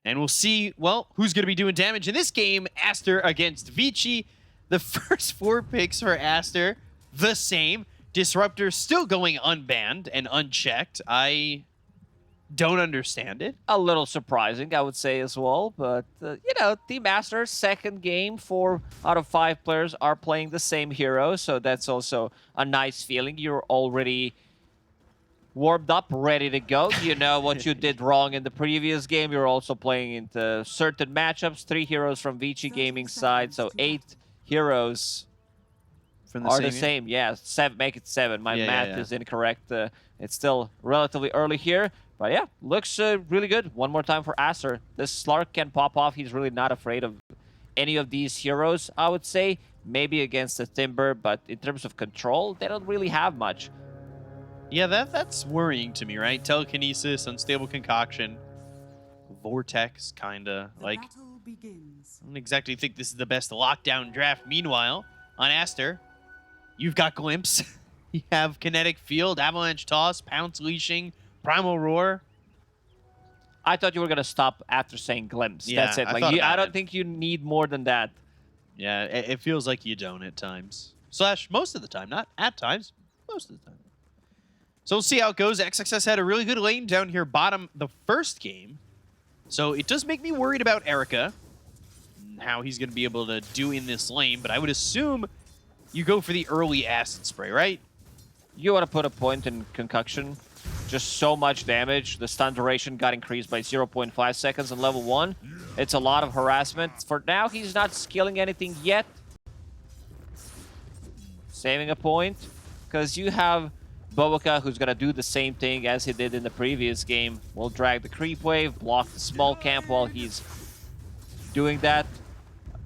And we'll see, well, who's going to be doing damage in this game. Aster against Vici. The first 4 picks for Aster, the same. Disruptor still going unbanned and unchecked. I don't understand it. A little surprising, I would say as well. But, you know, Team Aster, second game, 4 out of 5 players are playing the same hero. So that's also a nice feeling. You're already warmed up, ready to go. You know what you did wrong in the previous game. You're also playing into certain matchups. 3 heroes from Vici Gaming side, so 8 heroes From the same. Yeah, 7. Make it 7. My math is incorrect. It's still relatively early here, but yeah, looks really good. One more time for Aster. This Slark can pop off. He's really not afraid of any of these heroes, I would say. Maybe against the Timber, but in terms of control, they don't really have much. Yeah, that's worrying to me, right? Telekinesis, Unstable Concoction, Vortex, kinda. Like, I don't exactly think this is the best lockdown draft. Meanwhile, on Aster, you've got Glimpse. You have Kinetic Field, Avalanche Toss, Pounce Leashing, Primal Roar. I thought you were going to stop after saying Glimpse. Yeah, that's it. Like, I don't think you need more than that. Yeah, it feels like you don't at times. Slash, most of the time. Not at times, most of the time. So we'll see how it goes. XXS had a really good lane down here bottom the first game. So it does make me worried about Erica and how he's going to be able to do in this lane. But I would assume you go for the early acid spray, right? You want to put a point in Concoction. Just so much damage. The stun duration got increased by 0.5 seconds on level 1. It's a lot of harassment. For now, he's not skilling anything yet. Saving a point. Because you have Boboka, who's going to do the same thing as he did in the previous game. Will drag the creep wave, block the small camp while he's doing that.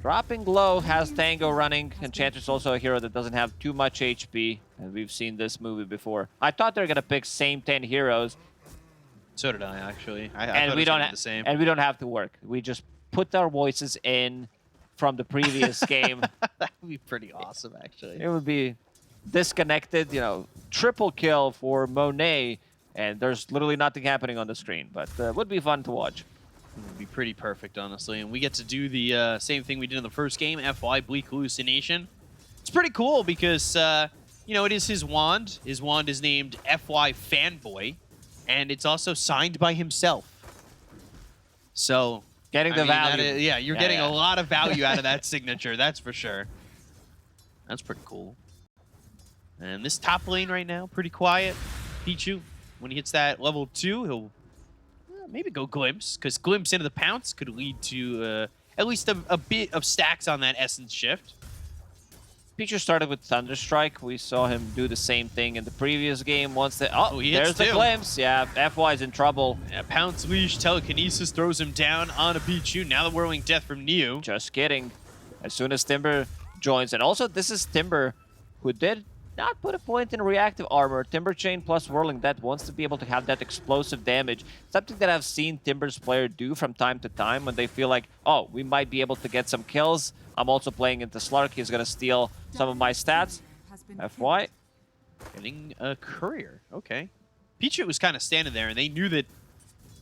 Dropping low, has Tango running. Enchantress also a hero that doesn't have too much HP. And we've seen this movie before. I thought they were going to pick same 10 heroes. So did I, actually. I and thought we it was don't gonna be the same. And we don't have to work. We just put our voices in from the previous game. That would be pretty awesome, actually. It would be disconnected, you know, triple kill for Monet, and there's literally nothing happening on the screen, but it would be fun to watch. It would be pretty perfect, honestly, and we get to do the same thing we did in the first game, FY Bleak Hallucination. It's pretty cool because, you know, it is his wand. His wand is named FY Fanboy, and it's also signed by himself. So, getting the value. Yeah, you're getting a lot of value out of that signature, that's for sure. That's pretty cool. And this top lane right now, pretty quiet. Pichu, when he hits that level 2, he'll maybe go Glimpse, because Glimpse into the Pounce could lead to at least a bit of stacks on that Essence Shift. Pichu started with Thunderstrike. We saw him do the same thing in the previous game. Once the there's the Glimpse. Yeah, FY's in trouble. Yeah, Pounce Leash, Telekinesis throws him down on a Pichu. Now the Whirling Death from Neo. Just kidding. As soon as Timber joins, and also this is Timber, who did not put a point in reactive armor. Timber Chain plus Whirling Death wants to be able to have that explosive damage. Something that I've seen Timber's player do from time to time when they feel like, oh, we might be able to get some kills. I'm also playing into Slark. He's going to steal some of my stats. FY. Getting a courier. Okay. Pichu was kind of standing there, and they knew that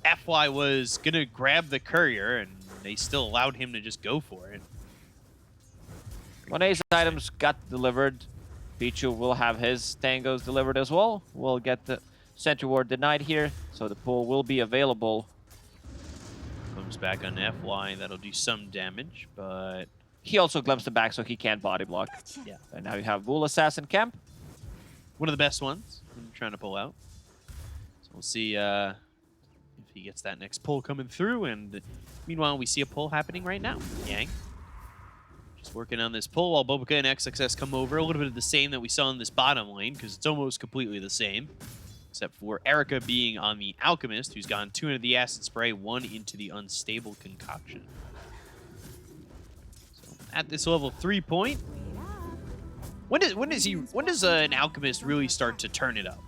FY was going to grab the courier, and they still allowed him to just go for it. Monet's items got delivered. Pichu will have his tangos delivered as well. We'll get the Sentry Ward denied here, so the pool will be available. Comes back on FY. That'll do some damage, but he also glimpsed the back, so he can't body block. Yeah. And now you have Bull Assassin Camp. One of the best ones I'm trying to pull out. So we'll see if he gets that next pull coming through. And meanwhile, we see a pull happening right now. Yang. Just working on this pull while Boboka and XXS come over. A little bit of the same that we saw in this bottom lane, because it's almost completely the same. Except for Erica being on the Alchemist, who's gone 2 into the Acid Spray, 1 into the Unstable Concoction. So at this level 3 point, when does an Alchemist really start to turn it up?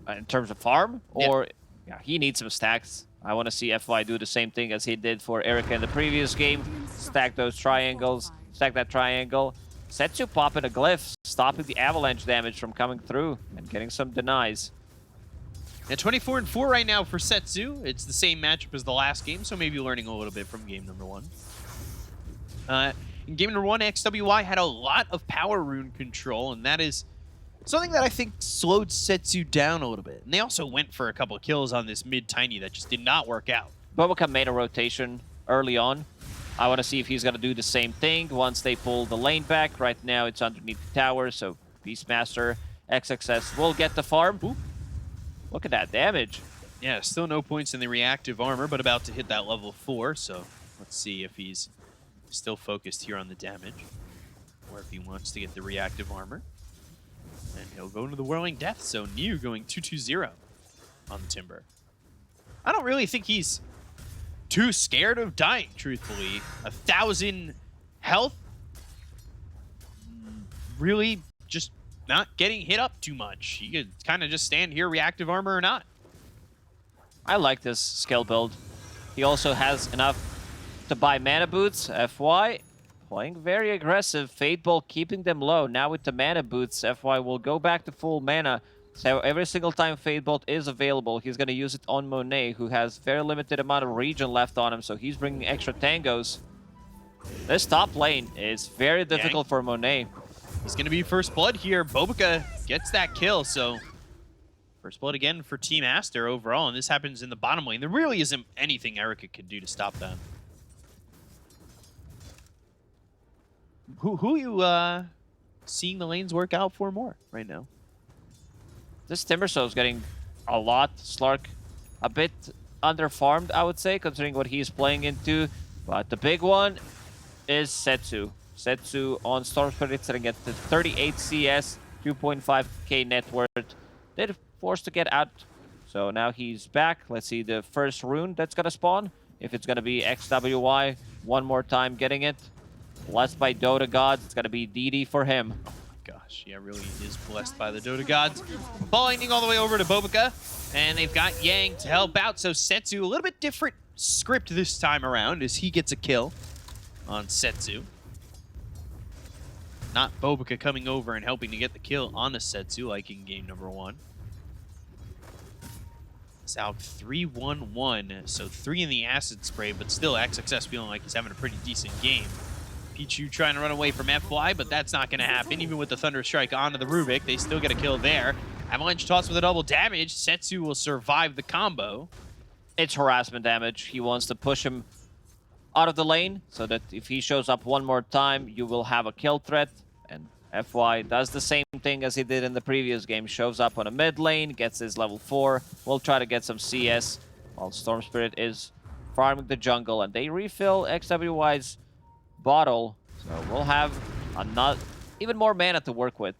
In terms of farm? Or yeah, he needs some stacks. I want to see FY do the same thing as he did for Erica in the previous game. Stack those triangles, stack that triangle. Setsu popping a glyph, stopping the avalanche damage from coming through and getting some denies. And 24-4 right now for Setsu. It's the same matchup as the last game, so maybe learning a little bit from game number 1. In game number 1, XWY had a lot of power rune control, and that is something that I think slowed Setsu down a little bit. And they also went for a couple of kills on this mid-tiny that just did not work out. Boboka made a rotation early on. I want to see if he's going to do the same thing once they pull the lane back. Right now, it's underneath the tower, so Beastmaster, XXS will get the farm. Ooh. Look at that damage. Yeah, still no points in the reactive armor, but about to hit that level 4, so let's see if he's still focused here on the damage, or if he wants to get the reactive armor. And he'll go into the Whirling Death, so Niu going 2-2-0 on the Timber. I don't really think he's too scared of dying, truthfully. 1,000 health, really just not getting hit up too much. He could kind of just stand here, reactive armor or not. I like this skill build. He also has enough to buy mana boots. FY playing very aggressive. Fade Bolt keeping them low. Now with the mana boots, FY will go back to full mana. So every single time Fade Bolt is available, he's going to use it on Monet, who has very limited amount of regen left on him. So he's bringing extra tangos. This top lane is very difficult for Monet. He's going to be first blood here. Boboka gets that kill, so first blood again for Team Aster overall, and this happens in the bottom lane. There really isn't anything Erica could do to stop that. Who are you seeing the lanes work out for more right now? This Timbersaw is getting a lot. Slark a bit underfarmed, I would say, considering what he's playing into. But the big one is Setsu. Setsu on Storm Spirit sitting at the 38 CS, 2.5k net worth. They're forced to get out. So now he's back. Let's see the first rune that's going to spawn. If it's going to be XWY, one more time getting it. Blessed by Dota Gods. It's going to be DD for him. Oh my gosh, yeah, really is blessed by the Dota Gods. Ball lightning all the way over to Boboka. And they've got Yang to help out. So Setsu, a little bit different script this time around as he gets a kill on Setsu. Not Boboka coming over and helping to get the kill on a Setsu like in game number 1. It's out 3-1-1, so 3 in the acid spray, but still XXS feeling like he's having a pretty decent game. Pichu trying to run away from FY, but that's not going to happen. Even with the Thunder Strike onto the Rubik, they still get a kill there. Avalanche toss with a double damage. Setsu will survive the combo. It's harassment damage. He wants to push him out of the lane so that if he shows up one more time, you will have a kill threat. And FY does the same thing as he did in the previous game. Shows up on a mid lane, gets his level 4. We'll try to get some CS while Storm Spirit is farming the jungle. And they refill XWY's bottle. So we'll have even more mana to work with.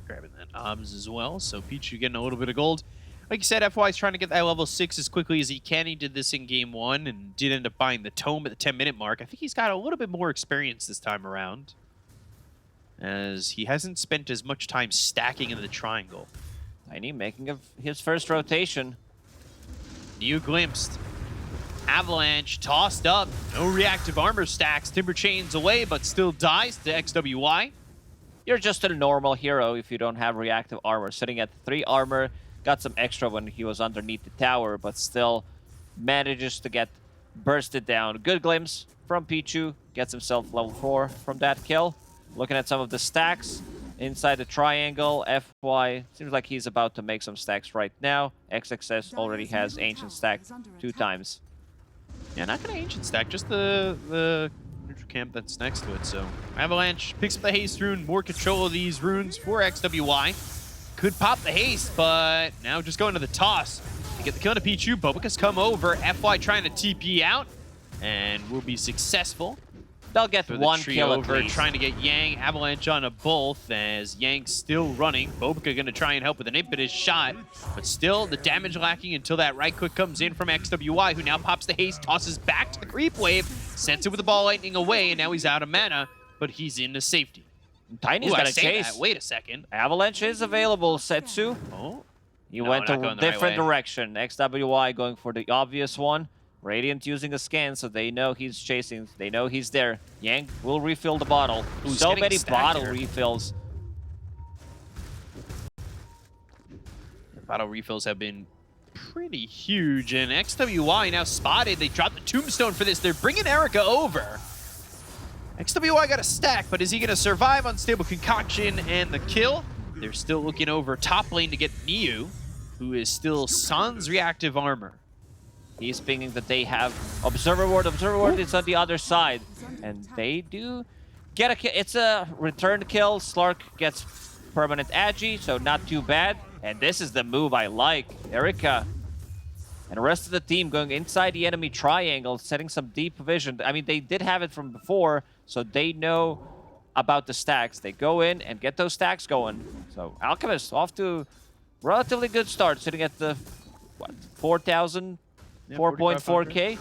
Grabbing that OBS as well. So Pichu getting a little bit of gold. Like you said, FY is trying to get that level 6 as quickly as he can. He did this in game 1 and did end up buying the tome at the 10-minute mark. I think he's got a little bit more experience this time around, as he hasn't spent as much time stacking in the triangle. Tiny making his first rotation. Niu glimpsed. Avalanche tossed up. No reactive armor stacks. Timber chains away, but still dies to XWY. You're just a normal hero if you don't have reactive armor. Sitting at 3 armor. Got some extra when he was underneath the tower, but still manages to get bursted down. Good glimpse from Pichu. Gets himself level 4 from that kill. Looking at some of the stacks inside the triangle. FY seems like he's about to make some stacks right now. XXS already has Ancient stack 2 times. Yeah, not going to Ancient stack, just the neutral camp that's next to it. So Avalanche picks up the haste rune. More control of these runes for XWY. Could pop the haste, but now just going to the toss to get the kill to Pichu. Boboka's come over. FY trying to TP out and will be successful. They'll get one kill over, at least. trying to get Yang. Avalanche on a both as Yang's still running. Boboka going to try and help with an impetus shot, but still the damage lacking until that right click comes in from XWY, who now pops the haste, tosses back to the creep wave, sends it with the ball lightning away, and now he's out of mana, but he's into safety. Tiny's gonna chase. Wait a second. Avalanche is available, Setsu. Oh. You went a different direction. XWY going for the obvious one. Radiant using a scan, so they know he's chasing. They know he's there. Yang will refill the bottle. So many bottle refills. Bottle refills have been pretty huge, and XWY now spotted. They dropped the tombstone for this. They're bringing Erica over. XWY got a stack, but is he going to survive Unstable Concoction and the kill? They're still looking over top lane to get Niu, who is still Sans reactive armor. He's pinging that they have Observer Ward. Observer Ward is on the other side. And they do get a kill. It's a return kill. Slark gets permanent agi, so not too bad. And this is the move I like. Erica and the rest of the team going inside the enemy triangle, setting some deep vision. I mean, they did have it from before, so they know about the stacks. They go in and get those stacks going. So Alchemist off to relatively good start, sitting at the, what, 4,000, Yeah, 4.4k,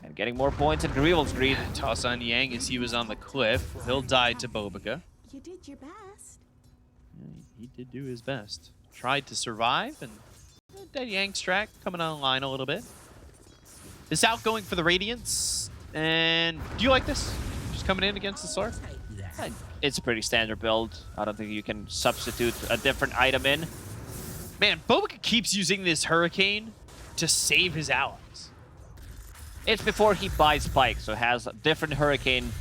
and getting more points in Grievel's Greed. Toss on Yang as he was on the cliff. He'll die to Bobica. You did your best. Yeah, he did do his best. Tried to survive, and that Yang strat coming online a little bit. This outgoing for the Radiance, and do you like this? Just coming in against the Slark? It's a pretty standard build. I don't think you can substitute a different item in. Man, Bobica keeps using this Hurricane to save his allies. It's before he buys Spike, so has a different Hurricane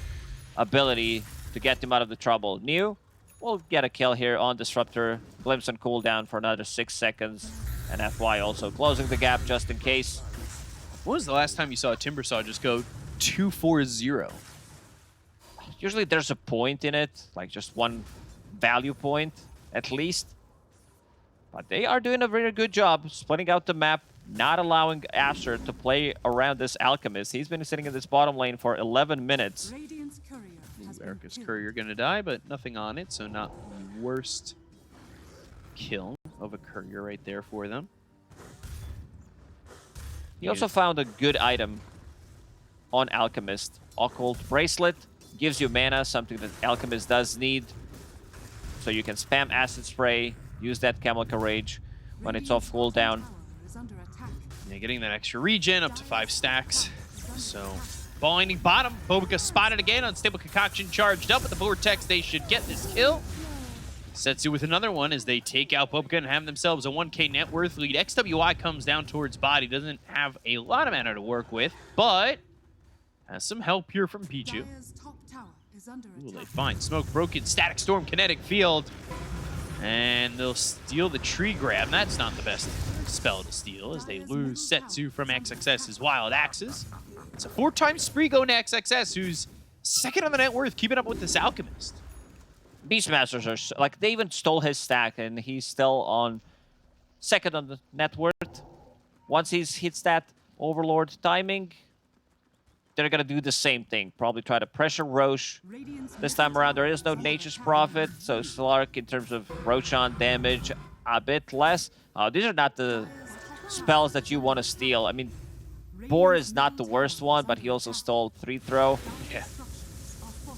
ability to get him out of the trouble. Niu will get a kill here on Disruptor. Glimpse on cooldown for another 6 seconds. And FY also closing the gap just in case. When was the last time you saw a Timbersaw just go 2-4-0? Usually there's a point in it, like just one value point at least. But they are doing a very good job splitting out the map, not allowing Aster to play around this Alchemist. He's been sitting in this bottom lane for 11 minutes. Radiant's courier has been Erica's killed. Courier gonna die, but nothing on it, so not the worst kill of a Courier right there for them. He also found a good item on Alchemist. Occult Bracelet gives you mana, something that Alchemist does need. So you can spam Acid Spray, use that Chemical Rage when it's off cooldown. Tower is under attack. Yeah, getting that extra regen up to 5 stacks. So, binding bottom. Bobica spotted again. Unstable Concoction charged up with the Vortex. They should get this kill. Setsu with another one as they take out Bobica and have themselves a 1k net worth lead. XWI comes down towards body. Doesn't have a lot of mana to work with, but has some help here from Pichu. Dire's top tower is under Ooh, they attack. find Smoke Broken, Static Storm, Kinetic Field. And they'll steal the Tree Grab. That's not the best spell to steal as they lose Setsu from XXS's Wild Axes. It's a 4-time spree going to XXS, who's second on the net worth, keeping up with this Alchemist. Beastmasters are, like, they even stole his stack, and he's still on second on the net worth. Once he hits that Overlord timing, they're gonna do the same thing. Probably try to pressure Roche. Radiant's This time around, there is no Nature's Prophet, so Slark, in terms of Roshan damage, a bit less. These are not the spells that you want to steal. I mean, Boar is not the worst one, but he also stole 3 throw. Yeah.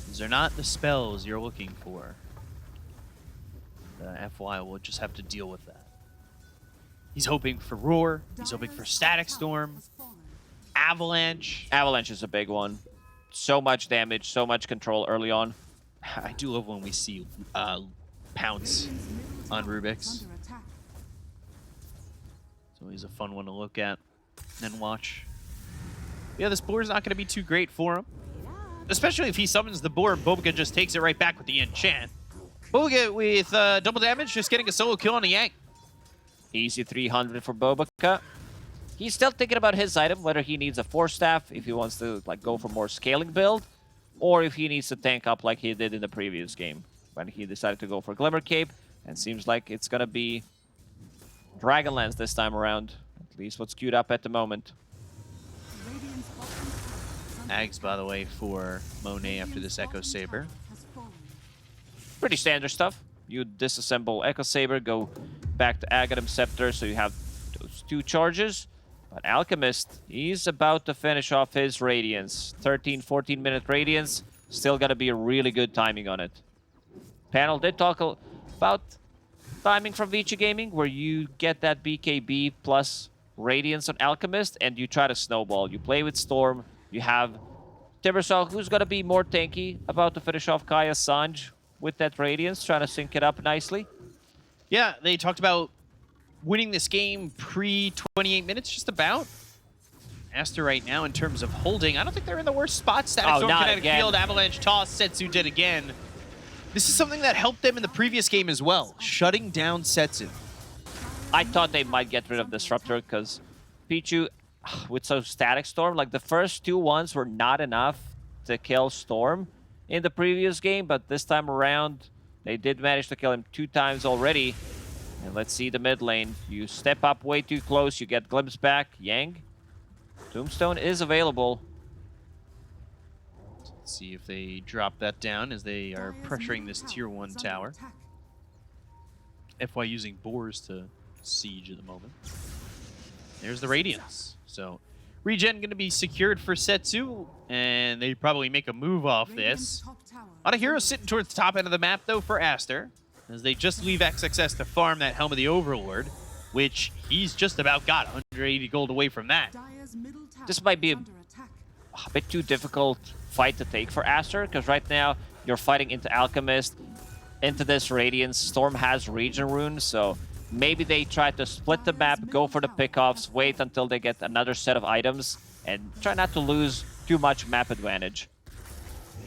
These are not the spells you're looking for. FY will just have to deal with that. He's hoping for Roar. He's hoping for Static Storm. Avalanche. Avalanche is a big one. So much damage, so much control early on. I do love when we see Pounce on Rubik's. under attack. It's always a fun one to look at and watch. Yeah, this boar's not going to be too great for him. Especially if he summons the boar and Bobica just takes it right back with the enchant. Bobica with double damage, just getting a solo kill on the Yank. Easy 300 for Bobica. He's still thinking about his item, whether he needs a Force Staff, if he wants to like go for more scaling build, or if he needs to tank up like he did in the previous game, when he decided to go for Glimmer Cape, and seems like it's gonna be Dragonlance this time around. At least what's queued up at the moment. Radiant's bottom tower is under Ags, by the way, for Monet after this Echo Saber. has fallen. Pretty standard stuff. You disassemble Echo Saber, go back to Aghanim Scepter, so you have those 2 charges. But Alchemist, he's about to finish off his Radiance. 13, 14-minute Radiance. Still got to be a really good timing on it. Panel did talk about timing from Vici Gaming, where you get that BKB plus Radiance on Alchemist, and you try to snowball. You play with Storm. You have Timbersaw, who's going to be more tanky, about to finish off Kaya Sanj with that Radiance, trying to sync it up nicely. Yeah, they talked about winning this game pre-28 minutes, just about. Aster right now in terms of holding. I don't think they're in the worst spot. Static Storm, not Kinetic again. Field, Avalanche Toss, Setsu did again. This is something that helped them in the previous game as well, shutting down Setsu. I thought they might get rid of Disruptor because Pichu, with so Static Storm, like the first 2 ones were not enough to kill Storm in the previous game, but this time around, they did manage to kill him 2 times already. And let's see the mid lane. You step up way too close, you get glimpse back. Yang. Tombstone is available. Let's see if they drop that down as they are pressuring this tier 1 tower. FY using boars to siege at the moment. There's the Radiance. So regen going to be secured for Setsu, and they probably make a move off this. A lot of heroes sitting towards the top end of the map though for Aster, as they just leave XXS to farm that Helm of the Overlord, which he's just about got 180 gold away from that. This might be a bit too difficult fight to take for Aster, because right now you're fighting into Alchemist, into this Radiance. Storm has Regen Rune, so maybe they try to split the map, go for the pickoffs, wait until they get another set of items, and try not to lose too much map advantage.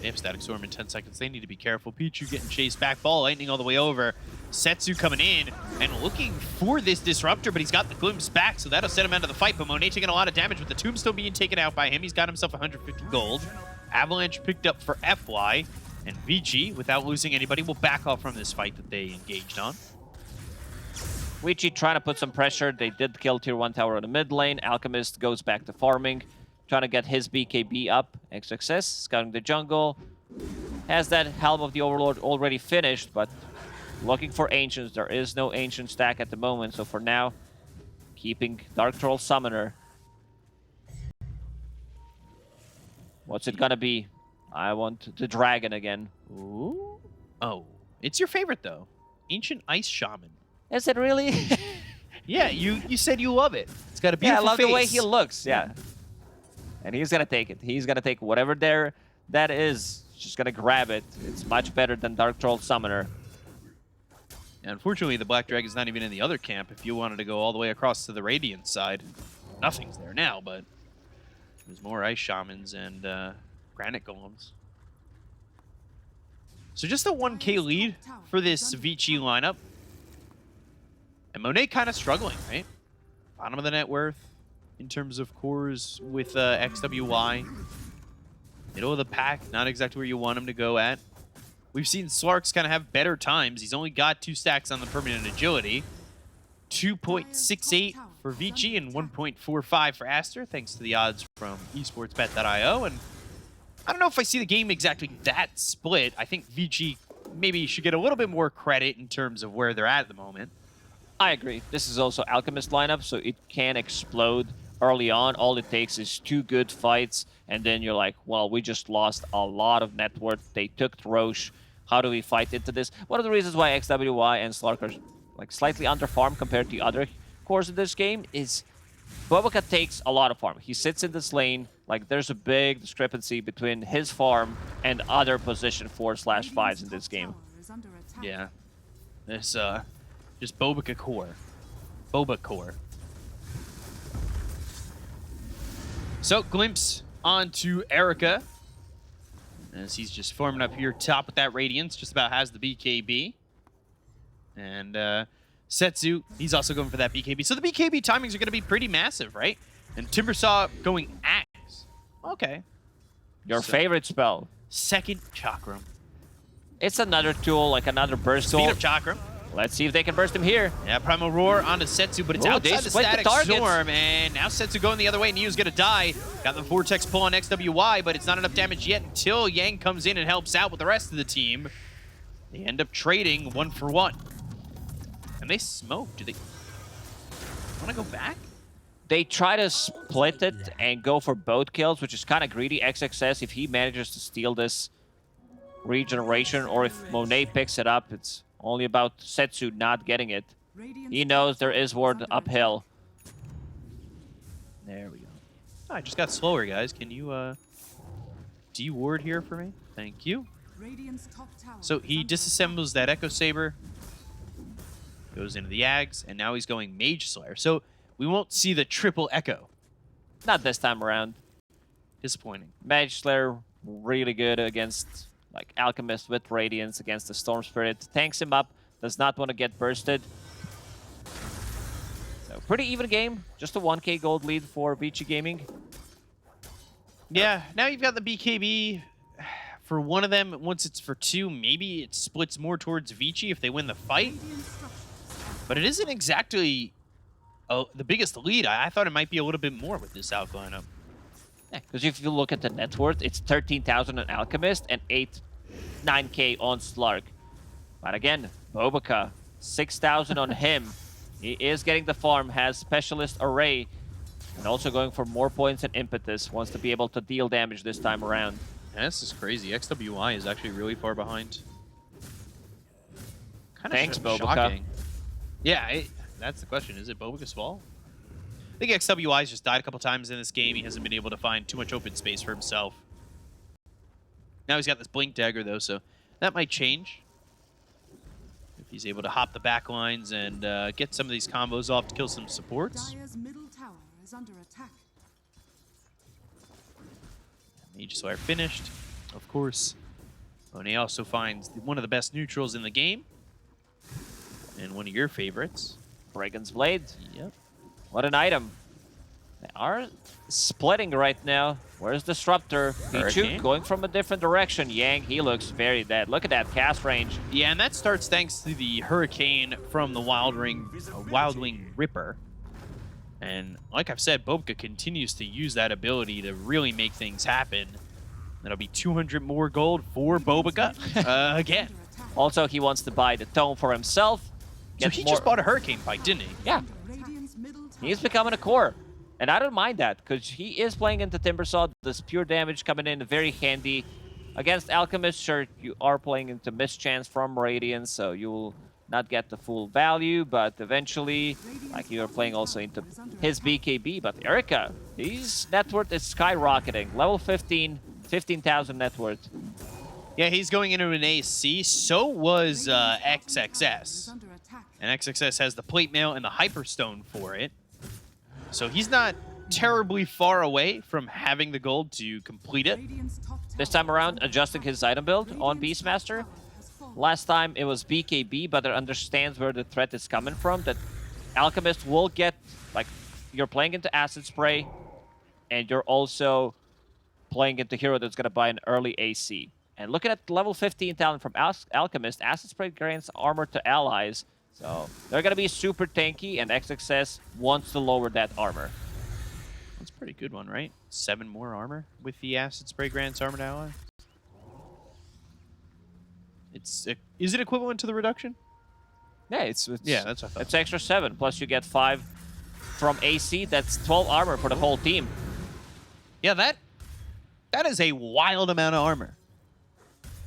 They have Static Storm in 10 seconds. They need to be careful. Pichu getting chased back. Ball lightning all the way over. Setsu coming in and looking for this Disruptor, but he's got the glimpse back, so that'll set him out of the fight. But Monet taking a lot of damage with the Tombstone being taken out by him. He's got himself 150 gold. Avalanche picked up for FY, and Vici, without losing anybody, will back off from this fight that they engaged on. Vici trying to put some pressure. They did kill tier 1 tower in the mid lane. Alchemist goes back to farming, trying to get his BKB up. XXS scouting the jungle. Has that Helm of the Overlord already finished, but looking for Ancients. There is no Ancient stack at the moment, so for now, keeping Dark Troll Summoner. What's it gonna be? I want the dragon again. Ooh. Oh, it's your favorite though. Ancient Ice Shaman. Is it really? Yeah, you said you love it. It's got a Yeah, I beautiful love face. the way he looks, yeah. And he's gonna take it. He's gonna take whatever there that is. Just gonna grab it. It's much better than Dark Troll Summoner. And unfortunately, the Black Dragon's not even in the other camp. If you wanted to go all the way across to the Radiant side, nothing's there now, but there's more Ice Shamans and Granite Golems. So just a 1k lead for this Vici lineup. And Monet kind of struggling, right? Bottom of the net worth in terms of cores with XWY. Middle of the pack, not exactly where you want him to go at. We've seen Slarks kind of have better times. He's only got 2 stacks on the permanent agility. 2.68 for Vici and 1.45 for Aster, thanks to the odds from esportsbet.io. And I don't know if I see the game exactly that split. I think Vici maybe should get a little bit more credit in terms of where they're at the moment. I agree. This is also Alchemist lineup, so it can explode early on. All it takes is 2 good fights, and then you're like, well, we just lost a lot of net worth. They took Roche. How do we fight into this? One of the reasons why XWY and Slark are like slightly underfarmed compared to other cores in this game is Boboka takes a lot of farm. He sits in this lane. Like, there's a big discrepancy between his farm and other position 4/5s in this game. Yeah. There's just Boboka core. Boba core. So, glimpse onto Erica, as he's just forming up here top with that Radiance, just about has the BKB. And Setsu, he's also going for that BKB. So the BKB timings are going to be pretty massive, right? And Timbersaw going Axe. Okay. Your favorite spell. Second Chakram. It's another tool, like another burst tool. Speed of Chakram. Let's see if they can burst him here. Yeah, Primal Roar onto Setsu, but it's Ooh, outside they the split the Static targets. Storm. And now Setsu going the other way. Neo's going to die. Got the Vortex pull on XWY, but it's not enough damage yet until Yang comes in and helps out with the rest of the team. They end up trading 1 for 1. And they smoke. Do they want to go back? They try to split it and go for both kills, which is kind of greedy. XXS, if he manages to steal this regeneration, or if Monet picks it up, it's only about Setsu not getting it. He knows there is ward uphill. There we go. Oh, I just got slower, guys. Can you de-ward here for me? Thank you. So he disassembles that Echo Saber. Goes into the Ags, and now he's going Mage Slayer. So we won't see the triple Echo. Not this time around. Disappointing. Mage Slayer really good against like Alchemist with Radiance against the Storm Spirit. Tanks him up, does not want to get bursted. So pretty even game. Just a 1k gold lead for Vici Gaming. Yeah, now you've got the BKB for one of them. Once it's for two, maybe it splits more towards Vici if they win the fight. But it isn't exactly the biggest lead. I thought it might be a little bit more with this Alch lineup. Yeah, because if you look at the net worth, it's 13,000 on Alchemist and 9k on Slark. But again, Bobica, 6,000 on him. He is getting the farm, has Specialist Array, and also going for more points and impetus. Wants to be able to deal damage this time around. Yeah, this is crazy. XWI is actually really far behind. Kind of Thanks, Bobica. shocking. Yeah, that's the question. Is it Bobica's fault? I think XWI's just died a couple times in this game. He hasn't been able to find too much open space for himself. Now he's got this Blink Dagger, though, so that might change. If he's able to hop the back lines and get some of these combos off to kill some supports. Dire's middle tower is under attack. Mage Slayer finished, of course. Monet also finds one of the best neutrals in the game. And one of your favorites. Dragon's Blade. Yep. What an item. They are splitting right now. Where's Disruptor? Pichu Hurricane. going from a different direction. Yang, he looks very dead. Look at that cast range. Yeah, and that starts thanks to the Hurricane from the Wildwing Ripper. And like I've said, Bobica continues to use that ability to really make things happen. That'll be 200 more gold for Bobica again. Also, he wants to buy the tome for himself. So Get he more- just bought a Hurricane Bite, didn't he? Yeah, Radiant's middle tower. he's becoming a core. And I don't mind that, because he is playing into Timbersaw. This pure damage coming in very handy. Against Alchemist, sure, you are playing into Mischance from Radiance, so you will not get the full value, but eventually, like you are playing also into his BKB. But Erica, his net worth is skyrocketing. Level 15, 15,000 net worth. Yeah, he's going into an AC. So was Radiant's top tower is XXS. under attack. And XXS has the Plate Mail and the Hyperstone for it. So he's not terribly far away from having the gold to complete it. Radiant's top This tower time around, is under adjusting his item build on Radiant's top Beastmaster. tower has fallen. Last time it was BKB, but it understands where the threat is coming from. That Alchemist will get, like, you're playing into Acid Spray, and you're also playing into hero that's going to buy an early AC. And looking at level 15 talent from Alchemist, Acid Spray grants armor to allies. So they're going to be super tanky, and XXS wants to lower that armor. That's a pretty good one, right? 7 more armor with the Acid Spray grants armor to ally. Is it equivalent to the reduction? Yeah, it's Yeah, that's what I thought. It's extra 7, plus you get 5 from AC. That's 12 armor for the whole team. Yeah, that is a wild amount of armor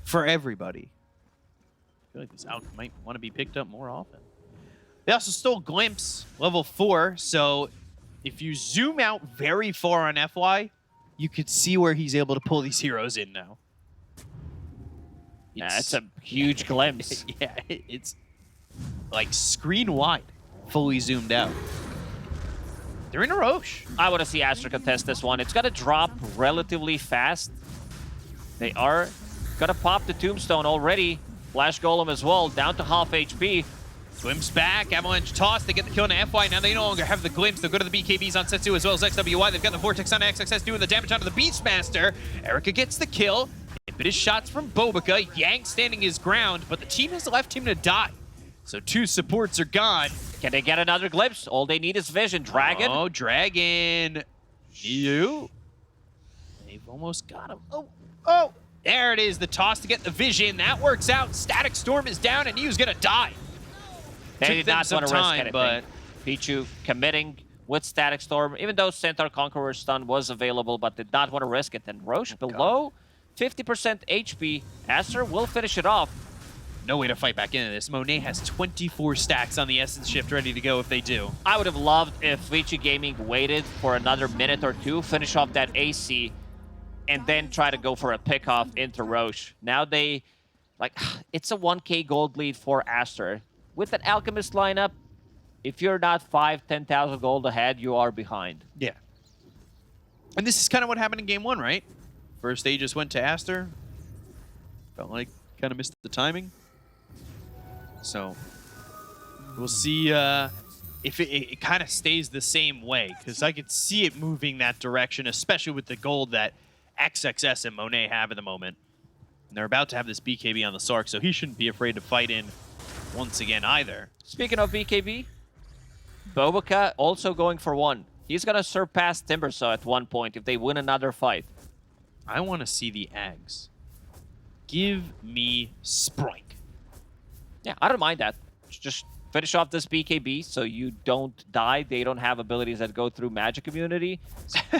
for everybody. I feel like this Alch might want to be picked up more often. They also stole Glimpse, level 4, so if you zoom out very far on FY, you could see where he's able to pull these heroes in now. Yeah, it's a huge glimpse. Yeah, it's like screen wide, fully zoomed out. They're in a Roche. I want to see Aster contest this one. It's going to drop relatively fast. They are going to pop the Tombstone already. Flash Golem as well, down to half HP. Swims back, Avalanche toss, they get the kill on FY, now they no longer have the Glimpse, they'll go to the BKBs on Setsu as well as XWI, they've got the Vortex on XXS doing the damage onto the Beastmaster. Erica gets the kill, impetus shots from Bobica, Yang standing his ground, but the team has left him to die. So 2 supports are gone. Can they get another glimpse? All they need is vision. Dragon. Oh, Dragon. You. They've almost got him. Oh. There it is, the toss to get the vision. That works out. Static Storm is down and Yu's gonna die. They Took did them not some want to risk time, anything. but Pichu committing with Static Storm, even though Centaur Conqueror stun was available, but did not want to risk it. And Roche below 50% HP. Aster will finish it off. no way to fight back into this. Monet has 24 stacks on the Essence Shift ready to go if they do. I would have loved if Vici Gaming waited for another minute or two, finish off that AC, and then try to go for a pickoff into Roche. Now they, like, it's a 1k gold lead for Aster. with an Alchemist lineup, if you're not 10,000 gold ahead, you are behind. Yeah. And this is kind of what happened in game 1, right? First they just went to Aster. Felt like kind of missed the timing. So we'll see if it kind of stays the same way, because I could see it moving that direction, especially with the gold that XXS and Monet have at the moment. And they're about to have this BKB on the Sark, so he shouldn't be afraid to fight in once again either. Speaking of BKB, Boboka also going for one. He's going to surpass Timbersaw at one point if they win another fight. I want to see the Ags. Give me Sprink. Yeah, I don't mind that. Just finish off this BKB so you don't die. They don't have abilities that go through magic immunity.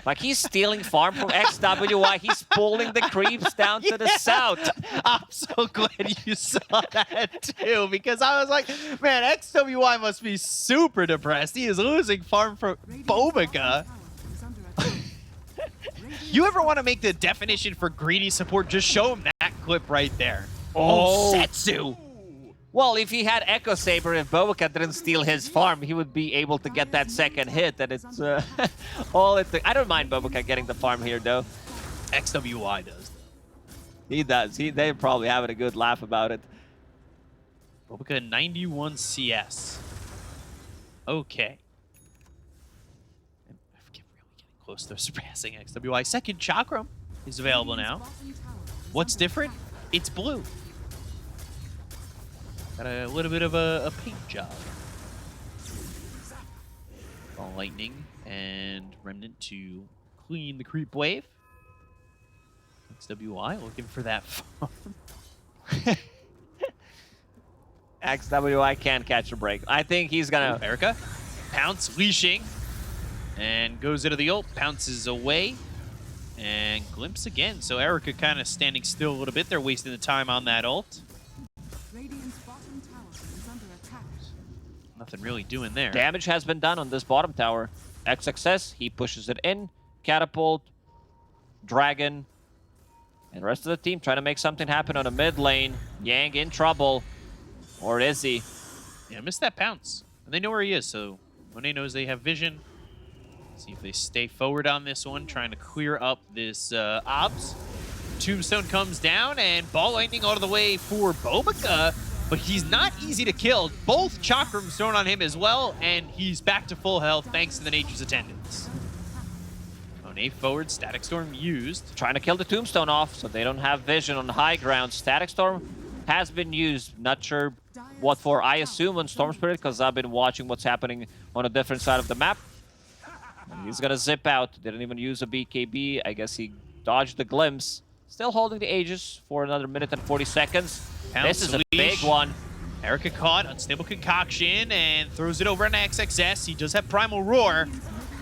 Like, he's stealing farm from XWY. He's pulling the creeps down to the south. I'm so glad you saw that too, because I was like, man, XWY must be super depressed. He is losing farm from Bobica. You ever want to make the definition for greedy support? Just show him that clip right there. Oh. Setsu! Well, if he had Echo Saber, if Boboka didn't steal his farm, he would be able to get that second hit. And it's all it. I don't mind Boboka getting the farm here, though. XWY does. He does. They're probably having a good laugh about it. Bobica 91 CS. Okay. I forget really getting close to surpassing XWY. Second Chakram is available now. What's different? It's blue. Got a little bit of a paint job. Ball Lightning and Remnant to clean the creep wave. XWI looking for that farm. XWI can't catch a break. I think he's gonna... Erica. Pounce, leashing. And goes into the ult. Pounces away. And glimpse again. So Erica kind of standing still a little bit. They're wasting the time on that ult. Radiant's bottom tower is under attack. Nothing really doing there. Damage has been done on this bottom tower. XXS, he pushes it in. Catapult. Dragon. And the rest of the team trying to make something happen on the mid lane. Yang in trouble. Or is he? Yeah, missed that pounce. And they know where he is, so Monet knows they have vision. See if they stay forward on this one, trying to clear up this obs. Tombstone comes down, and Ball Lightning all the way for Bobica, but he's not easy to kill. Both Chakrams thrown on him as well, and he's back to full health thanks to the Nature's Attendants. Monet forward, Static Storm used. Trying to kill the Tombstone off so they don't have vision on the high ground. Static Storm has been used. Not sure what for. I assume on Storm Spirit because I've been watching what's happening on a different side of the map. And he's going to zip out. Didn't even use a BKB. I guess he dodged the glimpse. Still holding the Aegis for another minute and 40 seconds. Pounce, this is a leash. big one. Erica caught, Unstable Concoction, and throws it over on XXS. He does have Primal Roar.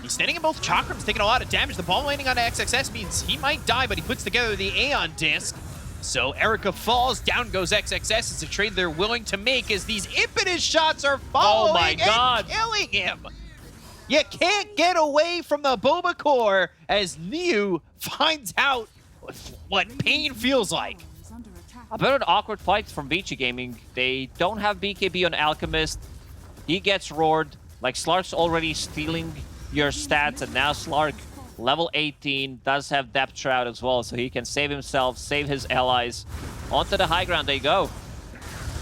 He's standing in both Chakrams, taking a lot of damage. The ball landing on XXS means he might die, but he puts together the Aeon Disc. So Erica falls, down goes XXS. It's a trade they're willing to make as these impetus shots are following Oh my God. and killing him. You can't get away from the Boba Core as Niu finds out what pain feels like. Is under attack. A bit of an awkward fight from Vici Gaming. They don't have BKB on Alchemist. He gets roared. Like, Slark's already stealing your stats, and now Slark, level 18, does have Depth Shroud as well, so he can save himself, save his allies. Onto the high ground they go.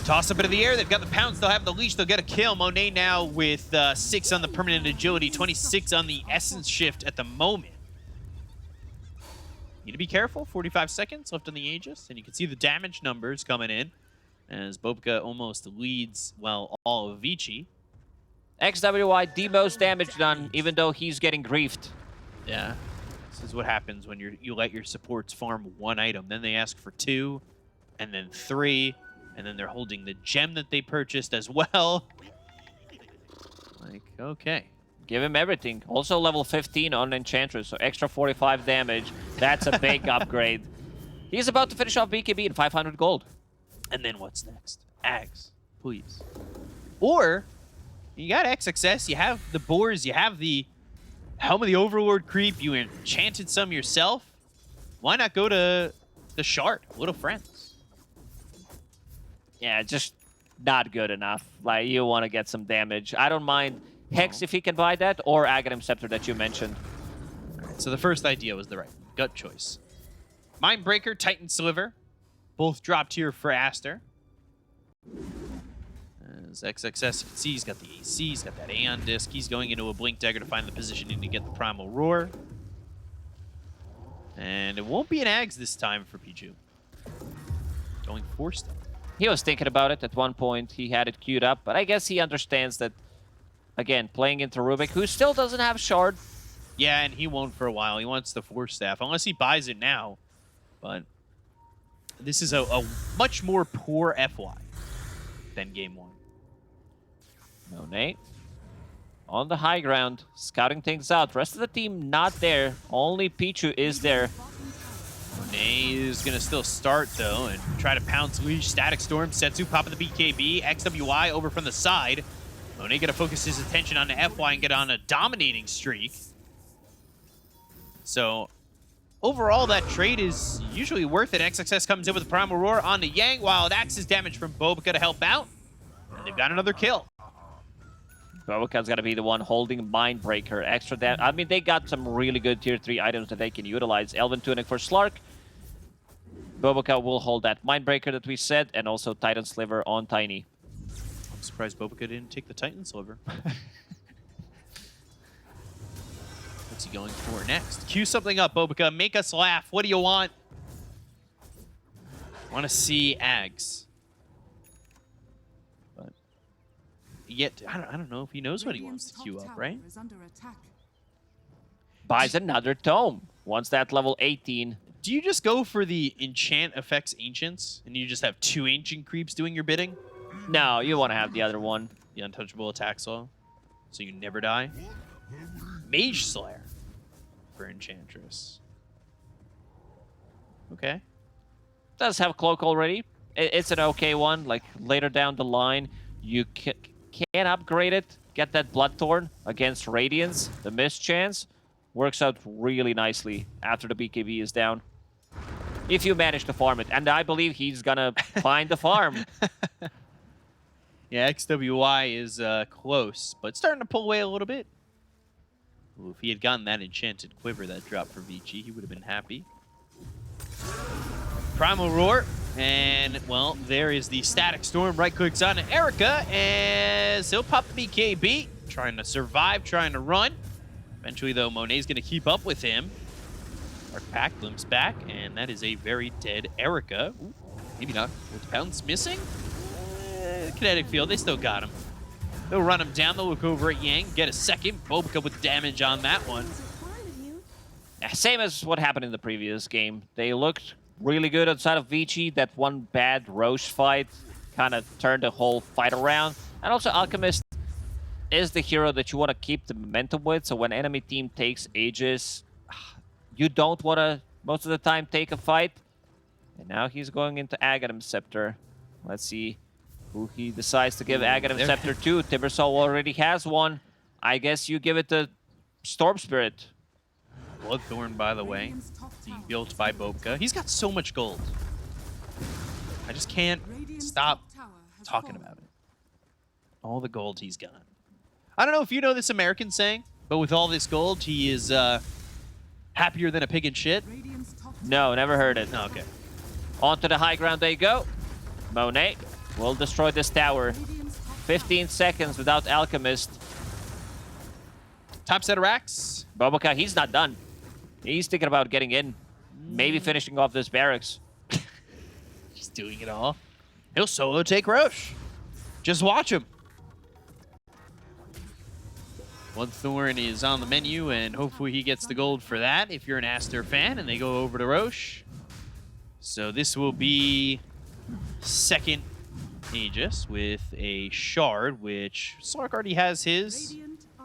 Toss up into the air. They've got the pounce. They'll have the leash. They'll get a kill. Monet now with 6 on the permanent agility, 26 on the essence shift at the moment. Need to be careful. 45 seconds left on the Aegis, and you can see the damage numbers coming in as Bobica almost leads, well, all of Vici. XWY, the most damage done, even though he's getting griefed. Yeah. This is what happens when you let your supports farm 1 item. Then they ask for 2, and then 3, and then they're holding the gem that they purchased as well. Like, okay. Give him everything. Also level 15 on Enchantress, so extra 45 damage. That's a big upgrade. He's about to finish off BKB in 500 gold. And then what's next? Ags, please. Or, you got XXS, you have the Boars, you have the Helm of the Overlord creep, you enchanted some yourself. Why not go to the Shard, Little Friends? Yeah, just not good enough. Like, you want to get some damage. I don't mind Hex if he can buy that, or Aghanim Scepter that you mentioned. So the first idea was the right gut choice. Mindbreaker, Titan Sliver, both dropped here for Aster. As XXS, you can see he's got the AC, he's got that Aeon Disc. He's going into a Blink Dagger to find the positioning to get the Primal Roar. And it won't be an Ags this time for Piju. Going for Stealth. He was thinking about it at one point. He had it queued up, but I guess he understands that, again, playing into Rubik, who still doesn't have Shard. Yeah, and he won't for a while. He wants the Force Staff, unless he buys it now. But this is a much more poor FY than Game 1. Monet on the high ground, scouting things out. Rest of the team not there. Only Pichu is there. Monet is going to still start, though, and try to pounce Leash. Static Storm, Setsu popping the BKB. XWI over from the side. Monet going to focus his attention on the FY and get on a dominating streak. So, overall, that trade is usually worth it. XXS comes in with a Primal Roar on the Yang. Wild Axe's damage from Bobica to help out. And they've got another kill. Bobica's got to be the one holding Mindbreaker. Extra damage. I mean, they got some really good tier 3 items that they can utilize. Elven Tunic for Slark. Bobica will hold that Mindbreaker that we said, and also Titan Sliver on Tiny. I'm surprised Bobica didn't take the Titan Sliver. What's he going for next? Cue something up, Bobica. Make us laugh. What do you want? Want to see Ags. But yet, I don't know if he knows what he wants to queue up, right? Buys another Tome. Once that level 18. Do you just go for the enchant effects Ancients, and you just have 2 Ancient Creeps doing your bidding? No, you want to have the other one. The Untouchable Attack Slow, so you never die. Mage Slayer for Enchantress. Okay. Does have Cloak already. It's an okay one. Like, later down the line, you can upgrade it. Get that Bloodthorn against Radiance. The miss chance works out really nicely after the BKB is down. If you manage to farm it. And I believe he's gonna find the farm. Yeah, XWI is close, but starting to pull away a little bit. Ooh, if he had gotten that Enchanted Quiver that dropped for Vici, he would have been happy. Primal Roar, and, well, there is the Static Storm. Right clicks on Erica, as he'll pop the BKB. Trying to survive, trying to run. Eventually, though, Monet's going to keep up with him. Dark Pact limps back, and that is a very dead Erica. Ooh, maybe not. With Bounce missing? Kinetic Field, they still got him. They'll run him down, they'll look over at Yang, get a second. Bobica with damage on that one. Same as what happened in the previous game. They looked really good outside of Vici. That one bad Roche fight kind of turned the whole fight around. And also Alchemist is the hero that you want to keep the momentum with. So when enemy team takes Aegis, you don't want to, most of the time, take a fight. And now he's going into Aghanim Scepter. Let's see who he decides to give Aghanim Scepter to. Timbersol already has one. I guess you give it to Storm Spirit. Bloodthorn, by the way, being built by Bobica. He's got so much gold. I just can't stop talking about it. All the gold he's got. I don't know if you know this American saying, but with all this gold, he is happier than a pig in shit. No, never heard it. Oh, okay. Onto the high ground they go. Monet will destroy this tower. 15 seconds without Alchemist. Top set of racks. Bobica, he's not done. He's thinking about getting in. Maybe finishing off this barracks. He's doing it all. He'll solo take Roche. Just watch him. Bloodthorn is on the menu, and hopefully he gets the gold for that if you're an Aster fan, and they go over to Roche. So this will be second Aegis with a Shard, which Slark already has his.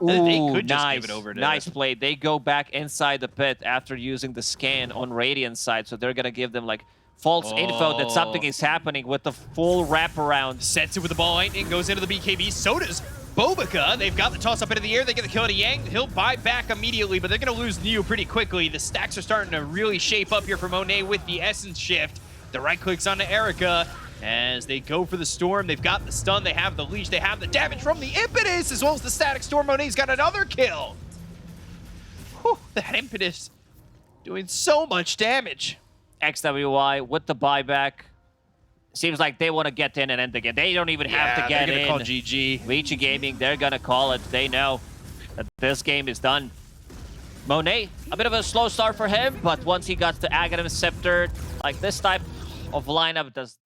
Ooh, they could just nice. give it over to Nice play. They go back inside the pit after using the scan on Radiant's side, so they're going to give them like false info that something is happening with the full wraparound. Sets it with the ball lightning, goes into the BKB. So does Bobica. They've got the toss up into the air. They get the kill to Yang. He'll buy back immediately, but they're going to lose Neo pretty quickly. The stacks are starting to really shape up here for Monet with the Essence Shift. The right clicks onto Erica, As they go for the Storm, they've got the stun, they have the leash, they have the damage from the Impetus, as well as the static Storm. Monet's got another kill. Whew, that Impetus doing so much damage. XWY with the buyback. Seems like they want to get in and end the game. They don't even have to get they're in. gonna call GG. Vici Gaming, they're gonna call it. They know that this game is done. Monet, a bit of a slow start for him, but once he got the Aghanim Scepter, like this type of lineup does